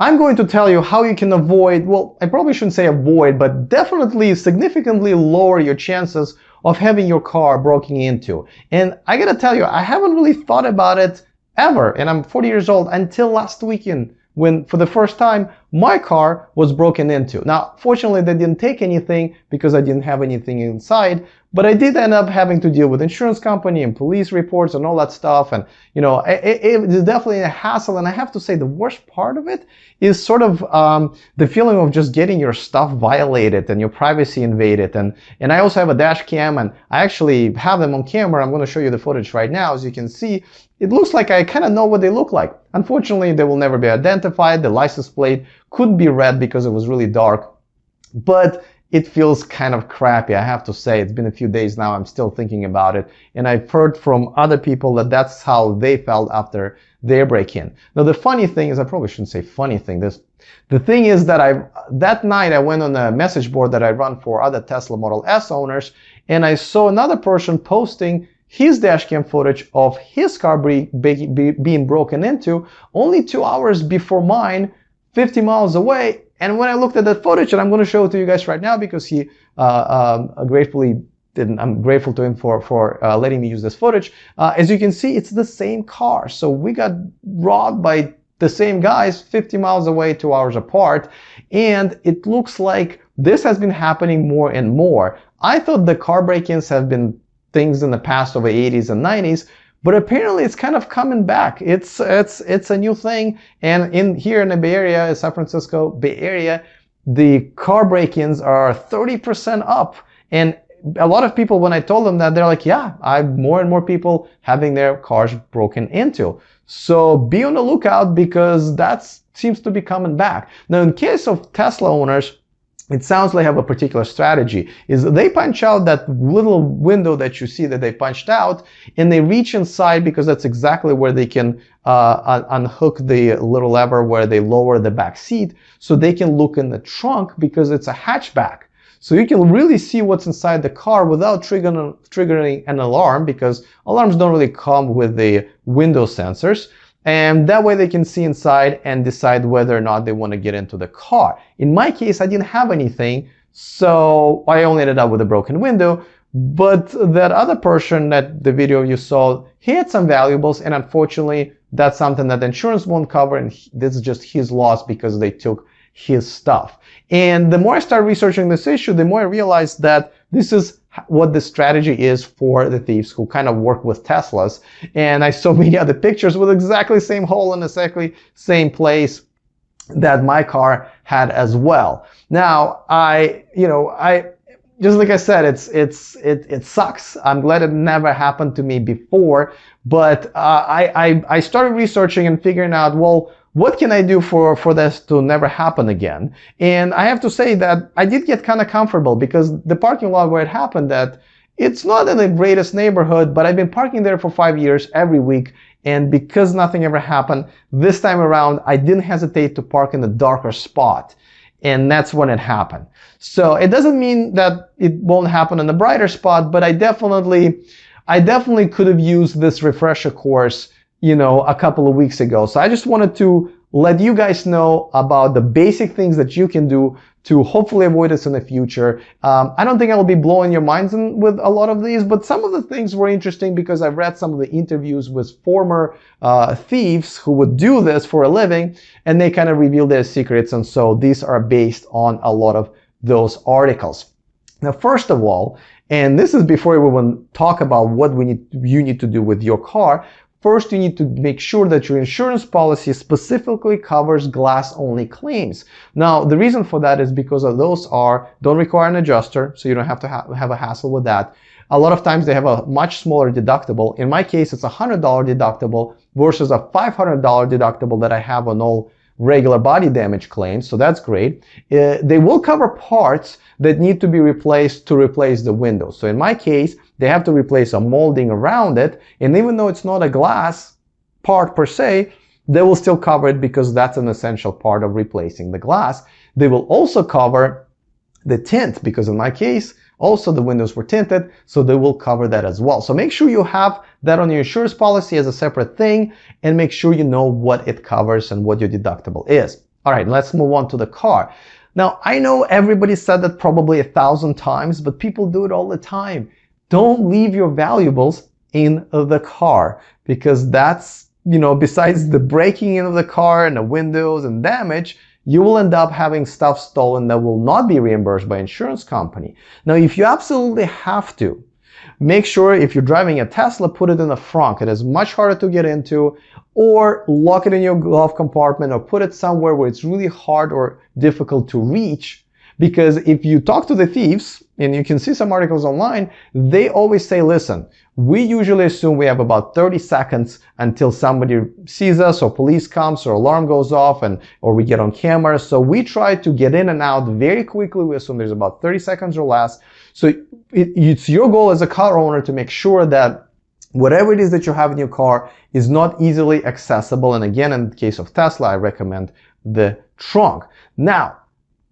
I'm going to tell you how you can avoid, well, I probably shouldn't say avoid, but definitely significantly lower your chances of having your car broken into. And I gotta tell you, I haven't really thought about it ever, and I'm 40 years old, until last weekend when for the first time my car was broken into. Now, fortunately, they didn't take anything because I didn't have anything inside, but I did end up having to deal with insurance company and police reports and all that stuff. And, you know, it is definitely a hassle. And I have to say the worst part of it is sort of the feeling of just getting your stuff violated and your privacy invaded. And I also have a dash cam, and I actually have them on camera. I'm going to show you the footage right now. As you can see, it looks like I kind of know what they look like. Unfortunately, they will never be identified. The license plate could be read because it was really dark, but it feels kind of crappy, I have to say. It's been a few days now. I'm still thinking about it. And I've heard from other people that that's how they felt after their break-in. Now, the funny thing is, I probably shouldn't say funny thing. The thing is that that night I went on a message board that I run for other Tesla Model S owners, and I saw another person posting his dashcam footage of his car being broken into only 2 hours before mine, 50 miles away. And when I looked at that footage, and I'm going to show it to you guys right now because he gratefully didn't. I'm grateful to him for letting me use this footage. As you can see, it's the same car. So we got robbed by the same guys 50 miles away, 2 hours apart. And it looks like this has been happening more and more. I thought the car break-ins have been things in the past of the 80s and 90s. But apparently it's kind of coming back. It's a new thing. And here in the Bay Area, San Francisco Bay Area, the car break-ins are 30% up. And a lot of people, when I told them that, they're like, yeah, more and more people having their cars broken into. So be on the lookout because that seems to be coming back. Now, in case of Tesla owners, it sounds like they have a particular strategy. Is they punch out that little window that you see that they punched out, and they reach inside because that's exactly where they can unhook the little lever where they lower the back seat, so they can look in the trunk because it's a hatchback. So you can really see what's inside the car without triggering an alarm, because alarms don't really come with the window sensors. And that way they can see inside and decide whether or not they want to get into the car. In my case, I didn't have anything, so I only ended up with a broken window. But that other person that the video you saw, he had some valuables, and unfortunately, that's something that insurance won't cover, and this is just his loss because they took his stuff. And the more I started researching this issue, the more I realized that this is what the strategy is for the thieves who kind of work with Teslas. And I saw many other pictures with exactly the same hole in exactly same place that my car had as well. Now, just like I said, it sucks. I'm glad it never happened to me before, but I started researching and figuring out, well, what can I do for this to never happen again? And I have to say that I did get kind of comfortable because the parking lot where it happened, that it's not in the greatest neighborhood, but I've been parking there for 5 years every week. And because nothing ever happened, this time around, I didn't hesitate to park in the darker spot. And that's when it happened. So it doesn't mean that it won't happen in the brighter spot, but I definitely could have used this refresher course, a couple of weeks ago. So I just wanted to let you guys know about the basic things that you can do to hopefully avoid this in the future. I don't think I'll be blowing your minds with a lot of these, but some of the things were interesting because I've read some of the interviews with former thieves who would do this for a living, and they kind of reveal their secrets. And so these are based on a lot of those articles. Now, first of all, and this is before we even talk about what you need to do with your car, first, you need to make sure that your insurance policy specifically covers glass-only claims. Now, the reason for that is because those don't require an adjuster, so you don't have to have a hassle with that. A lot of times they have a much smaller deductible. In my case, it's a $100 deductible versus a $500 deductible that I have on all regular body damage claims, so that's great. They will cover parts that need to be replaced to replace the window. So in my case, they have to replace a molding around it, and even though it's not a glass part per se, they will still cover it because that's an essential part of replacing the glass. They will also cover the tint because in my case, also the windows were tinted, so they will cover that as well. So make sure you have that on your insurance policy as a separate thing, and make sure you know what it covers and what your deductible is. All right, let's move on to the car. Now, I know everybody said that probably 1,000 times, but people do it all the time. Don't leave your valuables in the car, because that's, besides the breaking in of the car and the windows and damage, you will end up having stuff stolen that will not be reimbursed by insurance company. Now, if you absolutely have to, make sure if you're driving a Tesla, put it in the front. It is much harder to get into, or lock it in your glove compartment, or put it somewhere where it's really hard or difficult to reach. Because if you talk to the thieves, and you can see some articles online, they always say, listen, we usually assume we have about 30 seconds until somebody sees us, or police comes, or alarm goes off, or we get on camera. So we try to get in and out very quickly. We assume there's about 30 seconds or less. So it's your goal as a car owner to make sure that whatever it is that you have in your car is not easily accessible. And again, in the case of Tesla, I recommend the trunk. Now,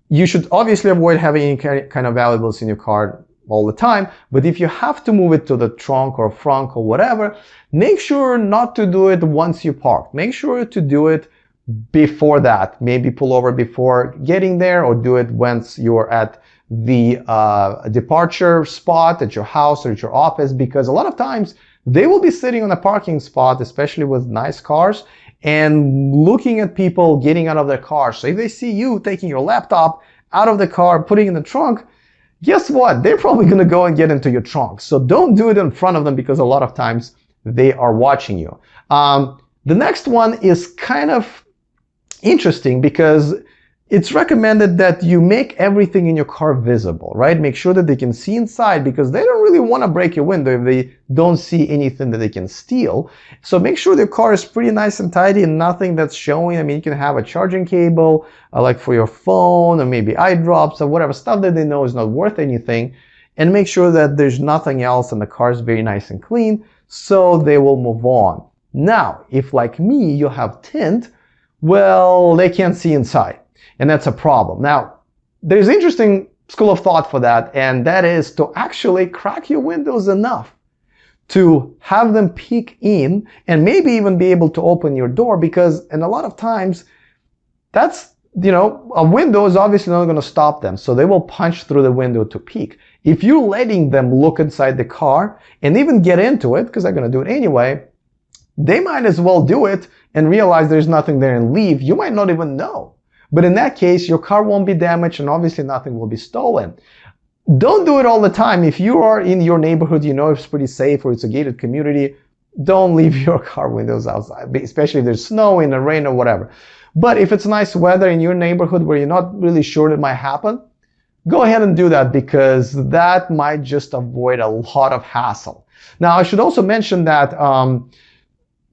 you should obviously avoid having any kind of valuables in your car all the time, but if you have to move it to the trunk or front or whatever, make sure not to do it once you park. Make sure to do it before that. Maybe pull over before getting there, or do it once you're at the departure spot at your house or at your office, because a lot of times they will be sitting on a parking spot, especially with nice cars, and looking at people getting out of their car. So if they see you taking your laptop out of the car, putting it in the trunk, guess what? They're probably going to go and get into your trunk. So don't do it in front of them, because a lot of times they are watching you. The next one is kind of interesting, because it's recommended that you make everything in your car visible, right? Make sure that they can see inside, because they don't really want to break your window if they don't see anything that they can steal. So make sure the car is pretty nice and tidy and nothing that's showing. I mean, you can have a charging cable, like for your phone, or maybe eye drops, or whatever stuff that they know is not worth anything. And make sure that there's nothing else and the car is very nice and clean, so they will move on. Now, if like me, you have tint, well, they can't see inside. And that's a problem. Now, there's an interesting school of thought for that, and that is to actually crack your windows enough to have them peek in, and maybe even be able to open your door, because in a lot of times, that's, a window is obviously not going to stop them, so they will punch through the window to peek. If you're letting them look inside the car and even get into it, because they're going to do it anyway, they might as well do it and realize there's nothing there and leave. You might not even know. But in that case, your car won't be damaged, and obviously nothing will be stolen. Don't do it all the time. If you are in your neighborhood, it's pretty safe, or it's a gated community, don't leave your car windows outside, especially if there's snow, in the rain, or whatever. But if it's nice weather in your neighborhood where you're not really sure it might happen, go ahead and do that, because that might just avoid a lot of hassle. Now, I should also mention that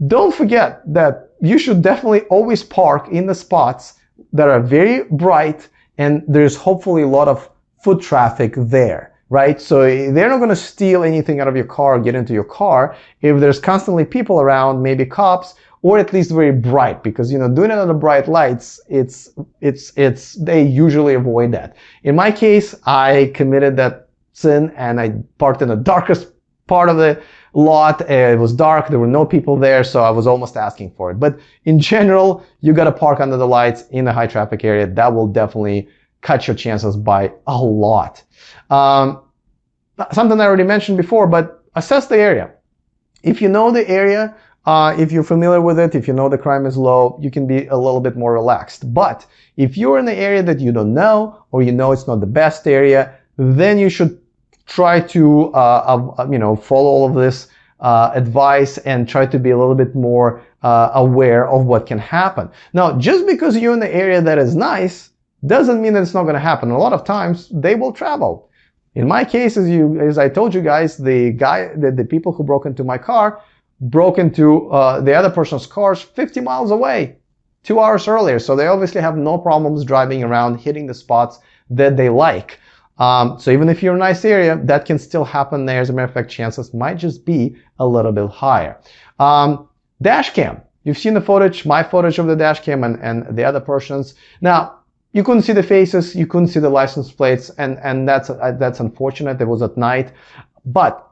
don't forget that you should definitely always park in the spots that are very bright, and there's hopefully a lot of foot traffic there, right? So they're not going to steal anything out of your car or get into your car if there's constantly people around, maybe cops, or at least very bright, because doing it under bright lights, they usually avoid that. In my case, I committed that sin, and I parked in the darkest part of the lot. It was dark, there were no people there, so I was almost asking for it. But in general, you got to park under the lights in a high traffic area. That will definitely cut your chances by a lot. Something I already mentioned before, but assess the area. If you know the area, if you're familiar with it, if you know the crime is low, you can be a little bit more relaxed. But if you're in the area that you don't know, or it's not the best area, then you should try to follow all of this advice and try to be a little bit more aware of what can happen. Now, just because you're in the area that is nice doesn't mean that it's not going to happen. A lot of times they will travel. In my case, as I told you guys, the people who broke into my car broke into the other person's cars 50 miles away 2 hours earlier. So they obviously have no problems driving around, hitting the spots that they like. So even if you're in a nice area, that can still happen there. As a matter of fact, chances might just be a little bit higher. Dash cam. You've seen the footage, my footage of the dash cam and the other person's. Now, you couldn't see the faces, you couldn't see the license plates, and that's unfortunate. It was at night. But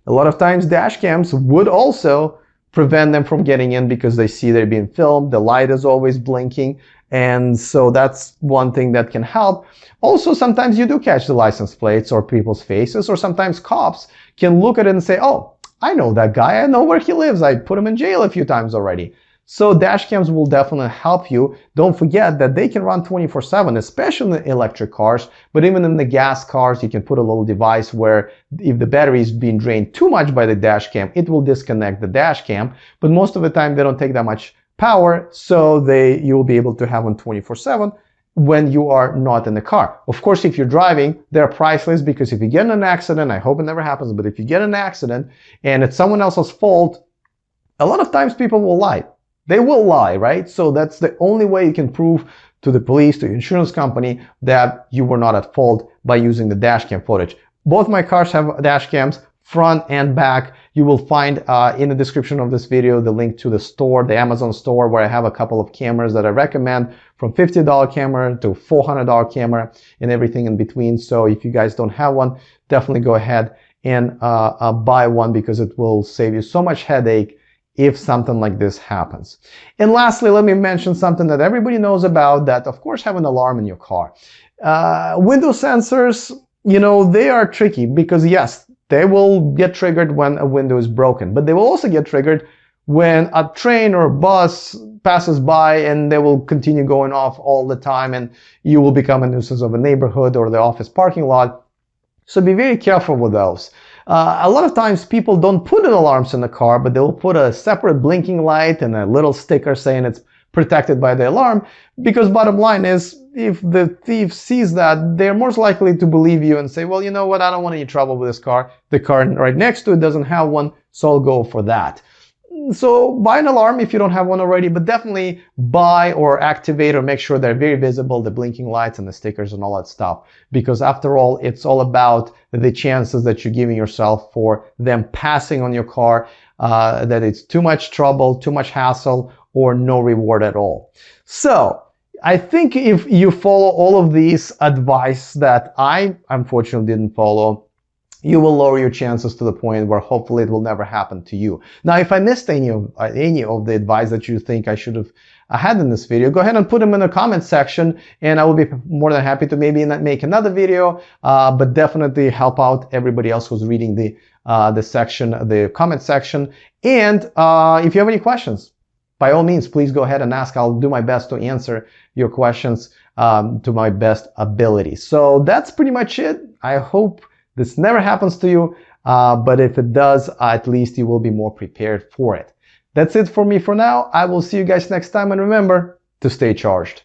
a lot of times dash cams would also prevent them from getting in, because they see they're being filmed. The light is always blinking. And so that's one thing that can help. Also, sometimes you do catch the license plates or people's faces, or sometimes cops can look at it and say, oh, I know that guy, I know where he lives, I put him in jail a few times already. So dash cams will definitely help you. Don't forget that they can run 24/7, especially in electric cars, but even in the gas cars, you can put a little device where if the battery is being drained too much by the dash cam, it will disconnect the dash cam. But most of the time, they don't take that much power, so you'll be able to have them 24/7 when you are not in the car. Of course, if you're driving, they're priceless, because if you get in an accident, I hope it never happens, but if you get in an accident and it's someone else's fault, a lot of times people will lie. They will lie, right? So that's the only way you can prove to the police, to your insurance company, that you were not at fault by using the dash cam footage. Both my cars have dash cams, front and back. You will find in the description of this video the link to the store, the Amazon store, where I have a couple of cameras that I recommend, from $50 camera to $400 camera and everything in between. So if you guys don't have one, definitely go ahead and buy one, because it will save you so much headache if something like this happens. And lastly, let me mention something that everybody knows about, that of course have an alarm in your car. Window sensors, you know, they are tricky, because yes, they will get triggered when a window is broken, but they will also get triggered when a train or a bus passes by, and they will continue going off all the time, and you will become a nuisance of a neighborhood or the office parking lot. So be very careful with those. A lot of times people don't put in alarms in the car, but they'll put a separate blinking light and a little sticker saying it's protected by the alarm, because bottom line is, if the thief sees that, they're most likely to believe you and say, well, you know what, I don't want any trouble with this car. The car right next to it doesn't have one, so I'll go for that. So buy an alarm if you don't have one already, but definitely buy or activate or make sure they're very visible, the blinking lights and the stickers and all that stuff. Because after all, it's all about the chances that you're giving yourself for them passing on your car, that it's too much trouble, too much hassle, or no reward at all. So I think if you follow all of these advice that I unfortunately didn't follow, you will lower your chances to the point where hopefully it will never happen to you. Now, if I missed any of the advice that you think I should have had in this video, go ahead and put them in the comment section, and I will be more than happy to maybe make another video, but definitely help out everybody else who's reading the comment section. And if you have any questions, by all means, please go ahead and ask. I'll do my best to answer your questions to my best ability. So that's pretty much it. I hope this never happens to you, but if it does, at least you will be more prepared for it. That's it for me for now. I will see you guys next time, and remember to stay charged.